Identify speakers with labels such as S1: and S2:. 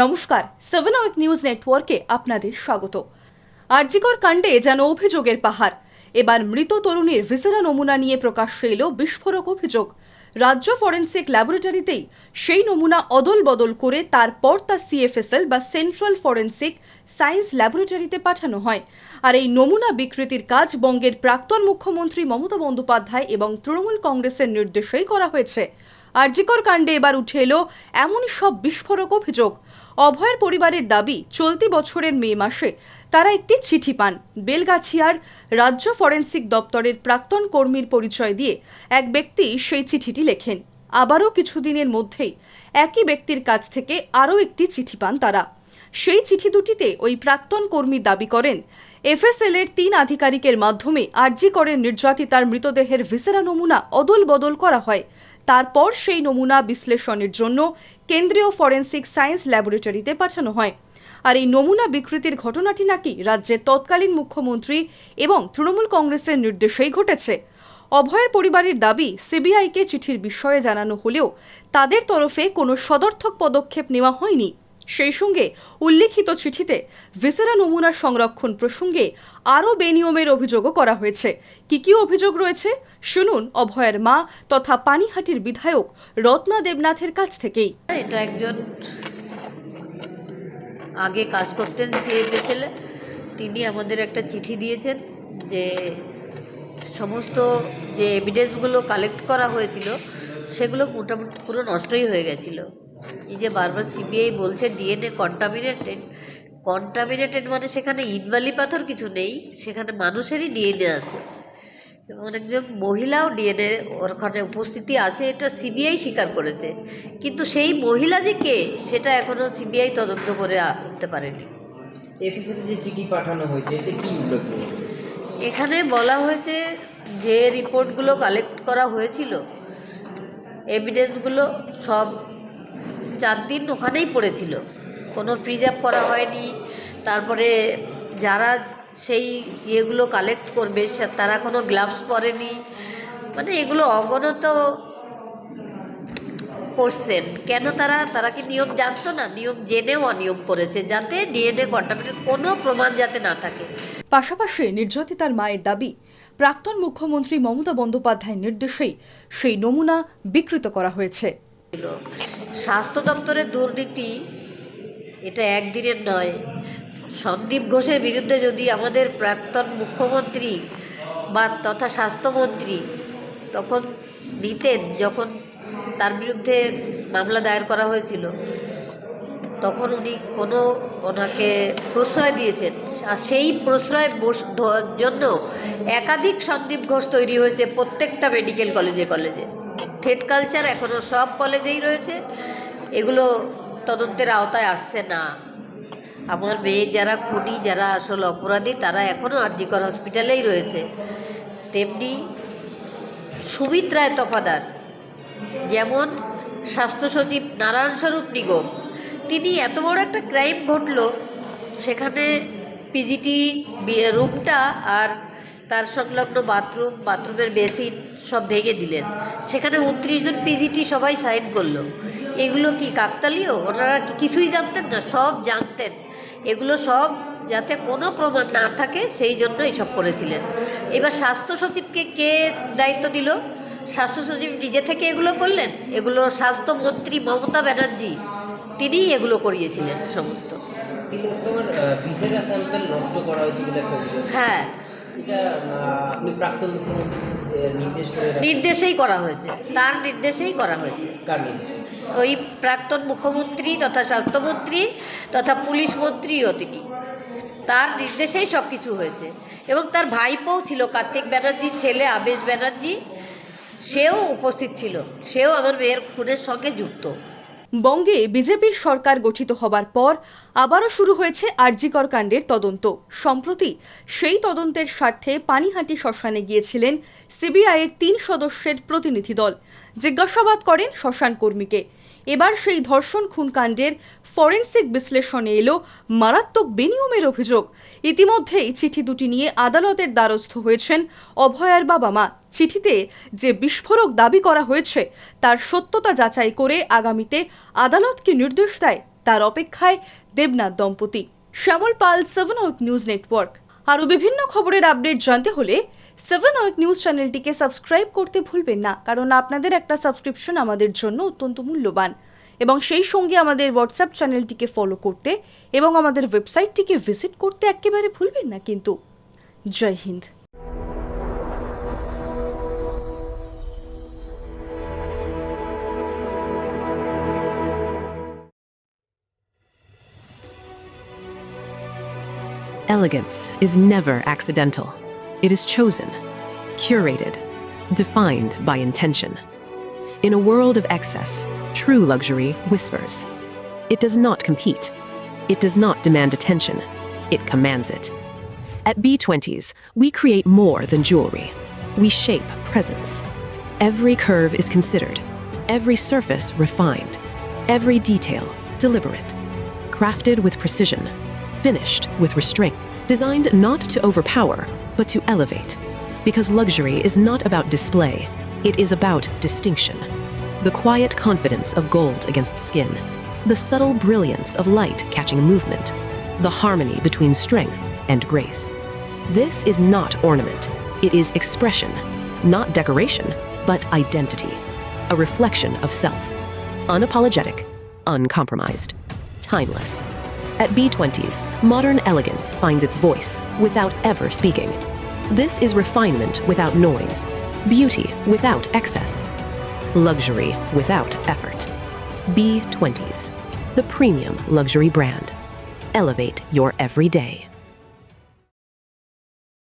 S1: নমস্কার, 7 week news নেটওয়ার্কে আপনাদের স্বাগত। আরজিকর কাণ্ডে যেন অভিযোগের পাহাড়। এবার মৃত তরুণীর ভিসেরা নমুনা নিয়ে প্রকাশ্যে এলো বিস্ফোরক অভিযোগ। রাজ্য ফরেন্সিক ল্যাবরেটরিতেই সেই নমুনা অদল বদল করে তারপর তা সিএফএসএল বা সেন্ট্রাল ফরেন্সিক সায়েন্স ল্যাবরেটরিতে পাঠানো হয়। আর এই নমুনা বিকৃতির কাজ বঙ্গের প্রাক্তন মুখ্যমন্ত্রী মমতা বন্দ্যোপাধ্যায় এবং তৃণমূল কংগ্রেসের নির্দেশেই করা হয়েছে। আরজিকর কাণ্ডে এবার উঠে এলো এমনই সব বিস্ফোরক অভিযোগ। অভয়ের পরিবারের দাবি, চলতি বছরের মে মাসে তারা একটি চিঠি পান। বেলগাছিয়ার রাজ্য ফরেন্সিক দপ্তরের প্রাক্তন কর্মীর পরিচয় দিয়ে এক ব্যক্তি সেই চিঠিটি লেখেন। আবারও কিছুদিনের মধ্যেই একই ব্যক্তির কাছ থেকে আরও একটি চিঠি পান তারা। সেই চিঠি দুটিতে ওই প্রাক্তন কর্মী দাবি করেন, এফএসএল এর 3 আধিকারিকের মাধ্যমে আরজিকরের নির্যাতিতার মৃতদেহের ভিসেরা নমুনা অদল বদল করা হয়। তারপর সেই নমুনা বিশ্লেষণের জন্য কেন্দ্রীয় ফরেন্সিক সায়েন্স ল্যাবরেটরিতে পাঠানো হয়। আর এই নমুনা বিকৃতির ঘটনাটি নাকি রাজ্যের তৎকালীন মুখ্যমন্ত্রী এবং তৃণমূল কংগ্রেসের নির্দেশেই ঘটেছে। অভয়ের পরিবারের দাবি, সিবিআইকে চিঠির বিষয়ে জানানো হলেও তাদের তরফে কোনো সদর্থক পদক্ষেপ নেওয়া হয়নি। সেই সঙ্গে উল্লিখিত চিঠিতে ভিসেরা নমুনা সংরক্ষণ প্রসঙ্গে আরও বেনিয়মের অভিযোগও করা হয়েছে। কি অভিযোগ রয়েছে শুনুন অভয়ের মা তথা পানিহাটির বিধায়ক রত্না দেবনাথের কাছ থেকেই।
S2: এটা একজন আগে কাজ করতেন সিএফএসএল, তিনি আমাদের একটা চিঠি দিয়েছেন যে সমস্ত যে এভিডেন্সগুলো কালেক্ট করা হয়েছিল সেগুলো মোটামুটি পুরো নষ্টই হয়ে গেছিলো। এই যে বারবার সিবিআই বলছে ডিএনএ কন্টামিনেটেড মানে সেখানে ইটবালি পাথর কিছু নেই, সেখানে মানুষেরই ডিএনএ আছে এবং একজন মহিলাও ডিএনএ ওখানে উপস্থিতি আছে, এটা সিবিআই স্বীকার করেছে। কিন্তু সেই মহিলা যে কে সেটা এখনও সিবিআই তদন্ত করে উঠতে পারেনি।
S3: এফএসএল যে চিঠি পাঠানো হয়েছে এতে কি উল্লেখ রয়েছে?
S2: এখানে বলা হয়েছে যে রিপোর্টগুলো কালেক্ট করা হয়েছিল, এভিডেন্সগুলো সব 4 দিন ওখানেই পড়েছিল, কোনো প্রিজার্ভ করা হয়নি। তারপরে যারা সেই ইয়েগুলো কালেক্ট করবে তারা কোনো গ্লাভস পরেনি, মানে এগুলো অগণিত কোশ্চেন। কেন তারা কি নিয়ম জানতো না? নিয়ম জেনেও অনিয়ম করেছে যাতে ডিএনএ কন্টামিনেট কোনো প্রমাণ যাতে না থাকে।
S1: পাশাপাশি নির্যাতিতার মায়ের দাবি, প্রাক্তন মুখ্যমন্ত্রী মমতা বন্দ্যোপাধ্যায়ের নির্দেশেই সেই নমুনা বিকৃত করা হয়েছে।
S2: স্বাস্থ্য দপ্তরের দুর্নীতি এটা একদিনের নয়। সন্দীপ ঘোষের বিরুদ্ধে যদি আমাদের প্রাক্তন মুখ্যমন্ত্রী বা তথা স্বাস্থ্যমন্ত্রী তখন নিতেন, যখন তার বিরুদ্ধে মামলা দায়ের করা হয়েছিল তখন উনি ওনাকে প্রশ্রয় দিয়েছেন, আর সেই প্রশ্রয় জন্য একাধিক সন্দীপ ঘোষ তৈরি হয়েছে প্রত্যেকটা মেডিকেল কলেজে। থ্রেড কালচার এখনও সব কলেজেই রয়েছে, এগুলো তদন্তের আওতায় আসছে না। আমার মেয়ে যারা খুনি, যারা আসল অপরাধী, তারা এখনও আরজিকর হসপিটালেই রয়েছে। তেমনি সুমিত রায় তফাদার, যেমন স্বাস্থ্য সচিব নারায়ণ স্বরূপ নিগম, তিনি এত বড় একটা ক্রাইম ঘটলো, সেখানে পিজিটি রুমটা আর তার সংলগ্ন বাথরুমের বেসিন সব ভেঙে দিলেন, সেখানে 29 জন পিজিটি সবাই সাইন করলো। এগুলো কি কাকতালীয়? ওনারা কি কিছুই জানতেন না? সব জানতেন। এগুলো সব যাতে কোনো প্রমাণ না থাকে সেই জন্য এইসব করেছিলেন। এবার স্বাস্থ্য সচিবকে কে দায়িত্ব দিল? স্বাস্থ্য সচিব নিজে থেকে এগুলো করলেন? এগুলো স্বাস্থ্যমন্ত্রী মমতা ব্যানার্জি তিনিই এগুলো করিয়েছিলেন সমস্ত।
S3: ভিসেরা স্যাম্পল নষ্ট করা হয়েছে বলে একটা অভিযোগ।
S2: হ্যাঁ,
S3: এটা আপনি প্রাক্তন মুখ্যমন্ত্রী
S2: নির্দেশেই করা হয়েছে, তার নির্দেশেই করা হয়েছে।
S3: কার নির্দেশ?
S2: ওই প্রাক্তন মুখ্যমন্ত্রী তথা স্বাস্থ্যমন্ত্রী তথা পুলিশ মন্ত্রীও তিনি, তার নির্দেশেই সব কিছু হয়েছে। এবং তার ভাইপোও ছিল, কার্তিক ব্যানার্জির ছেলে আবেশ ব্যানার্জি, সেও উপস্থিত ছিল, সেও আমার মেয়ের খুনের সঙ্গে যুক্ত।
S1: বঙ্গে বিজেপির সরকার গঠিত হবার পর আবারও শুরু হয়েছে আরজিকর কাণ্ডের তদন্ত। সম্প্রতি সেই তদন্তের স্বার্থে পানিহাটি শ্মশানে গিয়েছিলেন সিবিআইয়ের 3 সদস্যের প্রতিনিধি দল। জিজ্ঞাসাবাদ করেন শ্মশান কর্মীকে। এবার সেই ধর্ষণ খুন কাণ্ডের ফরেন্সিক বিশ্লেষণে এলো মারাত্মক বেনিয়মের অভিযোগ। ইতিমধ্যেই চিঠি দুটি নিয়ে আদালতের দ্বারস্থ হয়েছেন অভয়ার বাবা মা। চিঠিতে যে বিস্ফোরক দাবি করা হয়েছে তার সত্যতা যাচাই করে আগামীতে আদালতকে নির্দেশ দেয় তার অপেক্ষায় দেবনাথ দম্পতি। শ্যামল পাল, 7 উইক নিউজ নেটওয়ার্ক। আরও বিভিন্ন খবরের আপডেট জানতে হলে 7 উইক নিউজ চ্যানেলটিকে সাবস্ক্রাইব করতে ভুলবেন না, কারণ আপনাদের একটা সাবস্ক্রিপশন আমাদের জন্য অত্যন্ত মূল্যবান। এবং সেই সঙ্গে আমাদের হোয়াটসঅ্যাপ চ্যানেলটিকে ফলো করতে এবং আমাদের ওয়েবসাইটটিকে ভিজিট করতে একেবারে ভুলবেন না কিন্তু। জয় Hind.
S4: Elegance is never accidental. It is chosen, curated, defined by intention. In a world of excess, true luxury whispers. It does not compete. It does not demand attention. It commands it. At B20s, we create more than jewelry. We shape presence. Every curve is considered, every surface refined, every detail deliberate, crafted with precision, finished with restraint, designed not to overpower, but to elevate. Because luxury is not about display, it is about distinction. The quiet confidence of gold against skin, the subtle brilliance of light catching movement, the harmony between strength and grace. This is not ornament, it is expression, not decoration, but identity, a reflection of self, unapologetic, uncompromised, timeless. At B20s, modern elegance finds its voice without ever speaking. This is refinement without noise, beauty without excess, luxury without effort. B20s, the premium luxury brand. Elevate your everyday.